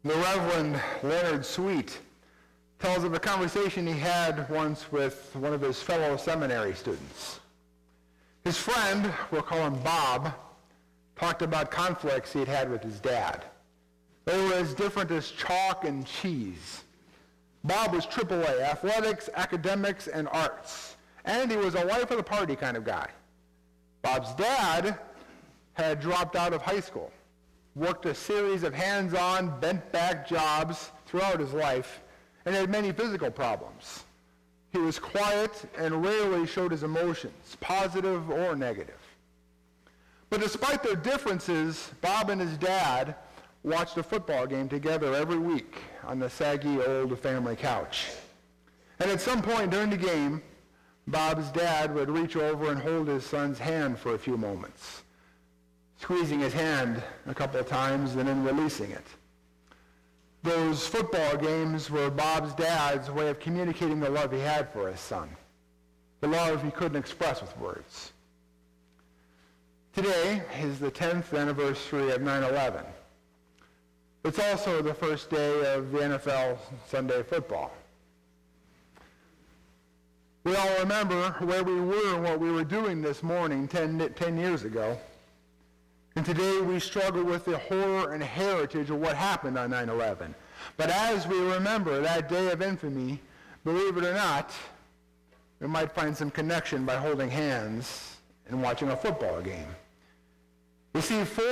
The Reverend Leonard Sweet tells of a conversation he had once with one of his fellow seminary students. His friend, we'll call him Bob, talked about conflicts he'd had with his dad. They were as different as chalk and cheese. Bob was AAA, athletics, academics, and arts. And he was a life of the party kind of guy. Bob's dad had dropped out of high school, worked a series of hands-on, bent-back jobs throughout his life, and had many physical problems. He was quiet and rarely showed his emotions, positive or negative. But despite their differences, Bob and his dad watched a football game together every week on the saggy old family couch. And at some point during the game, Bob's dad would reach over and hold his son's hand for a few moments, squeezing his hand a couple of times and then releasing it. Those football games were Bob's dad's way of communicating the love he had for his son, the love he couldn't express with words. Today is the 10th anniversary of 9/11. It's also the first day of the NFL Sunday football. We all remember where we were and what we were doing this morning 10 years ago. And today we struggle with the horror and heritage of what happened on 9/11. But as we remember that day of infamy, believe it or not, we might find some connection by holding hands and watching a football game. You see, 4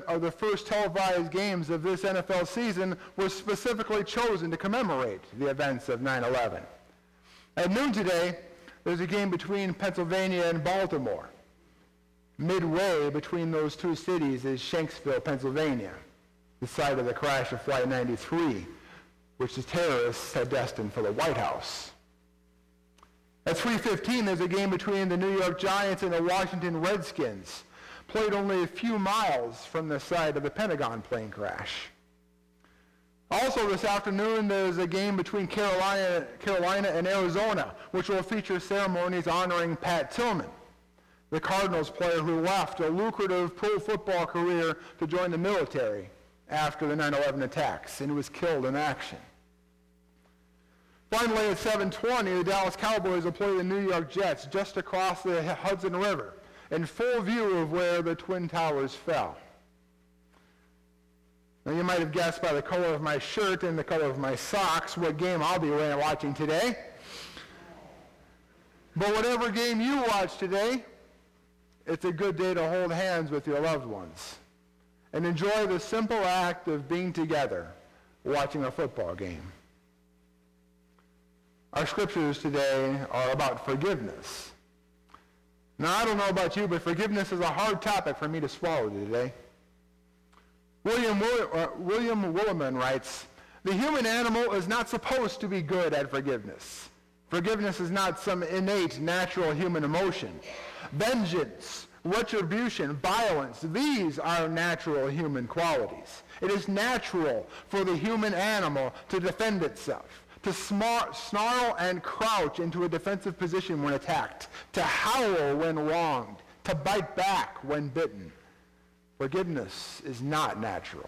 of the first televised games of this NFL season were specifically chosen to commemorate the events of 9/11. At noon today, there's a game between Pennsylvania and Baltimore. Midway between those two cities is Shanksville, Pennsylvania, the site of the crash of Flight 93, which the terrorists had destined for the White House. At 3:15, there's a game between the New York Giants and the Washington Redskins, played only a few miles from the site of the Pentagon plane crash. Also this afternoon, there's a game between Carolina and Arizona, which will feature ceremonies honoring Pat Tillman, the Cardinals player who left a lucrative pro football career to join the military after the 9/11 attacks and was killed in action. Finally, at 7:20, the Dallas Cowboys will play the New York Jets just across the Hudson River in full view of where the Twin Towers fell. Now, you might have guessed by the color of my shirt and the color of my socks what game I'll be watching today. But whatever game you watch today, it's a good day to hold hands with your loved ones and enjoy the simple act of being together, watching a football game. Our scriptures today are about forgiveness. Now, I don't know about you, but forgiveness is a hard topic for me to swallow today. William Williman writes, "The human animal is not supposed to be good at forgiveness. Forgiveness is not some innate, natural human emotion. Vengeance, retribution, violence, these are natural human qualities. It is natural for the human animal to defend itself, to snarl and crouch into a defensive position when attacked, to howl when wronged, to bite back when bitten. Forgiveness is not natural."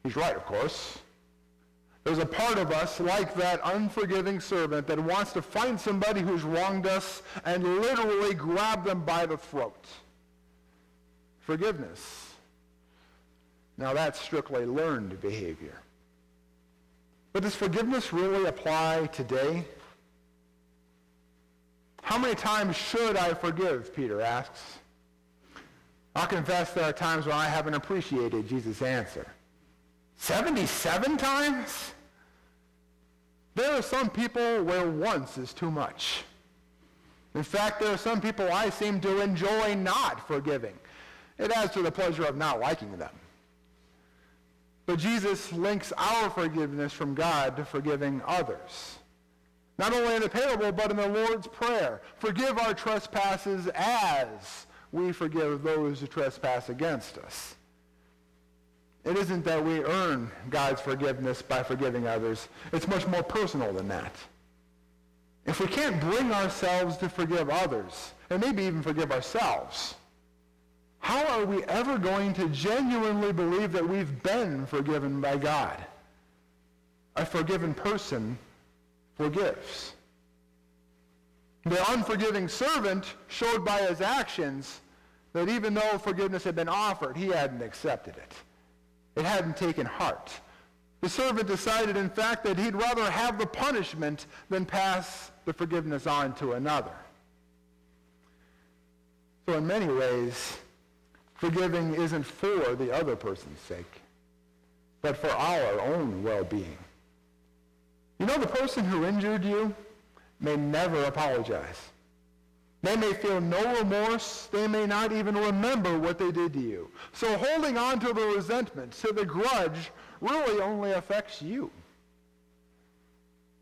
He's right, of course. There's a part of us like that unforgiving servant that wants to find somebody who's wronged us and literally grab them by the throat. Forgiveness. Now that's strictly learned behavior. But does forgiveness really apply today? How many times should I forgive, Peter asks. I'll confess there are times when I haven't appreciated Jesus' answer. 77 times? There are some people where once is too much. In fact, there are some people I seem to enjoy not forgiving. It adds to the pleasure of not liking them. But Jesus links our forgiveness from God to forgiving others. Not only in the parable, but in the Lord's Prayer. Forgive our trespasses as we forgive those who trespass against us. It isn't that we earn God's forgiveness by forgiving others. It's much more personal than that. If we can't bring ourselves to forgive others, and maybe even forgive ourselves, how are we ever going to genuinely believe that we've been forgiven by God? A forgiven person forgives. The unforgiving servant showed by his actions that even though forgiveness had been offered, he hadn't accepted it. It hadn't taken heart. The servant decided, in fact, that he'd rather have the punishment than pass the forgiveness on to another. So in many ways, forgiving isn't for the other person's sake, but for our own well-being. You know, the person who injured you may never apologize. They may feel no remorse. They may not even remember what they did to you. So holding on to the resentment, to the grudge, really only affects you.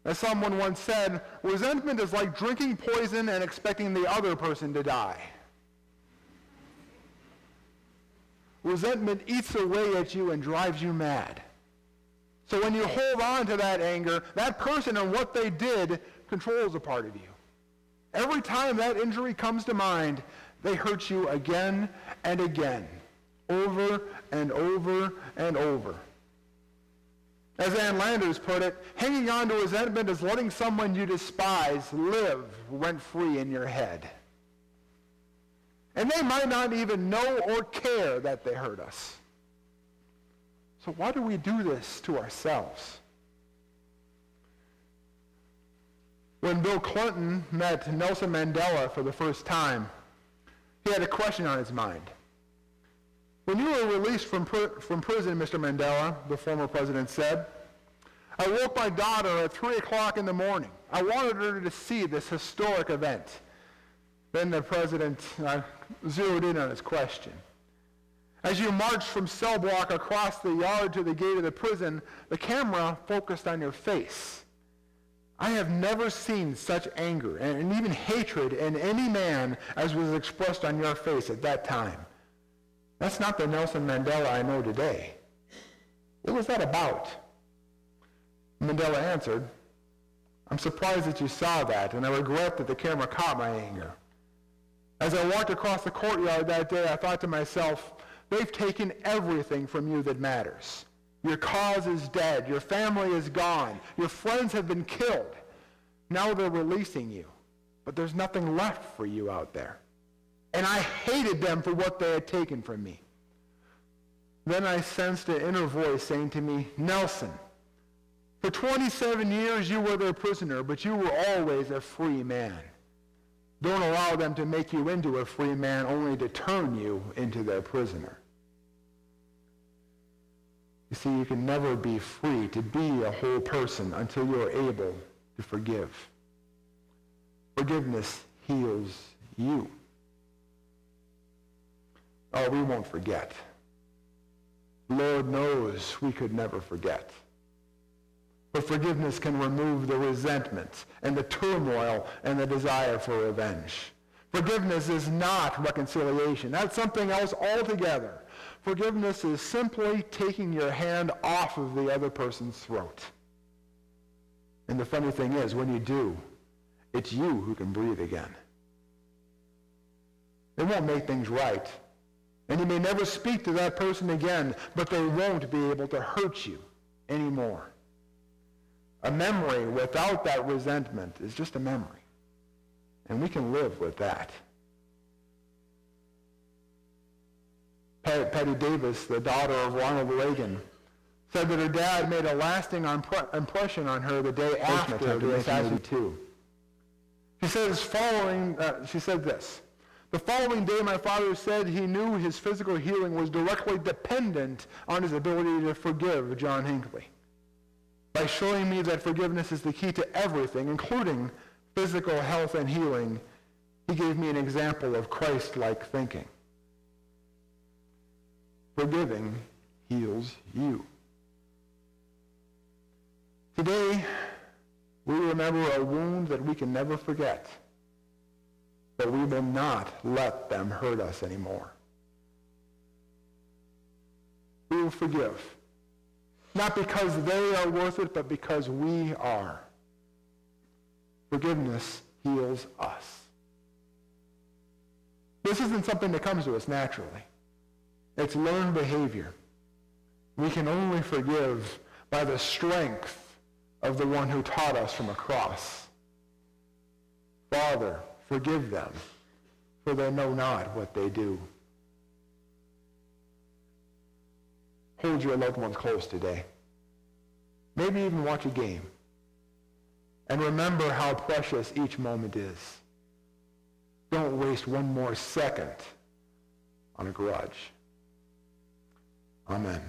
As someone once said, resentment is like drinking poison and expecting the other person to die. Resentment eats away at you and drives you mad. So when you hold on to that anger, that person and what they did controls a part of you. Every time that injury comes to mind, they hurt you again and again, over and over and over. As Ann Landers put it, hanging on to resentment is letting someone you despise live rent-free in your head. And they might not even know or care that they hurt us. So why do we do this to ourselves? When Bill Clinton met Nelson Mandela for the first time, he had a question on his mind. When you were released from prison, Mr. Mandela, the former president said, I woke my daughter at 3 o'clock in the morning. I wanted her to see this historic event. Then the president zeroed in on his question. As you marched from cell block across the yard to the gate of the prison, the camera focused on your face. I have never seen such anger and even hatred in any man as was expressed on your face at that time. That's not the Nelson Mandela I know today. What was that about? Mandela answered, I'm surprised that you saw that, and I regret that the camera caught my anger. As I walked across the courtyard that day, I thought to myself, they've taken everything from you that matters. Your cause is dead. Your family is gone. Your friends have been killed. Now they're releasing you. But there's nothing left for you out there. And I hated them for what they had taken from me. Then I sensed an inner voice saying to me, Nelson, for 27 years you were their prisoner, but you were always a free man. Don't allow them to make you into a free man only to turn you into their prisoner. You see, you can never be free to be a whole person until you're able to forgive. Forgiveness heals you. Oh, we won't forget. Lord knows we could never forget. But forgiveness can remove the resentment and the turmoil and the desire for revenge. Forgiveness is not reconciliation. That's something else altogether. Forgiveness is simply taking your hand off of the other person's throat. And the funny thing is, when you do, it's you who can breathe again. It won't make things right. And you may never speak to that person again, but they won't be able to hurt you anymore. A memory without that resentment is just a memory. And we can live with that. Patty Davis, the daughter of Ronald Reagan, said that her dad made a lasting impression on her the day after the assassination. She said this, the following day my father said he knew his physical healing was directly dependent on his ability to forgive John Hinckley. By showing me that forgiveness is the key to everything, including physical health and healing, he gave me an example of Christ-like thinking. Forgiving heals you. Today, we remember a wound that we can never forget, but we will not let them hurt us anymore. We will forgive. Not because they are worth it, but because we are. Forgiveness heals us. This isn't something that comes to us naturally. It's learned behavior. We can only forgive by the strength of the one who taught us from a cross. Father, forgive them, for they know not what they do. Hold your loved ones close today. Maybe even watch a game. And remember how precious each moment is. Don't waste one more second on a grudge. Amen.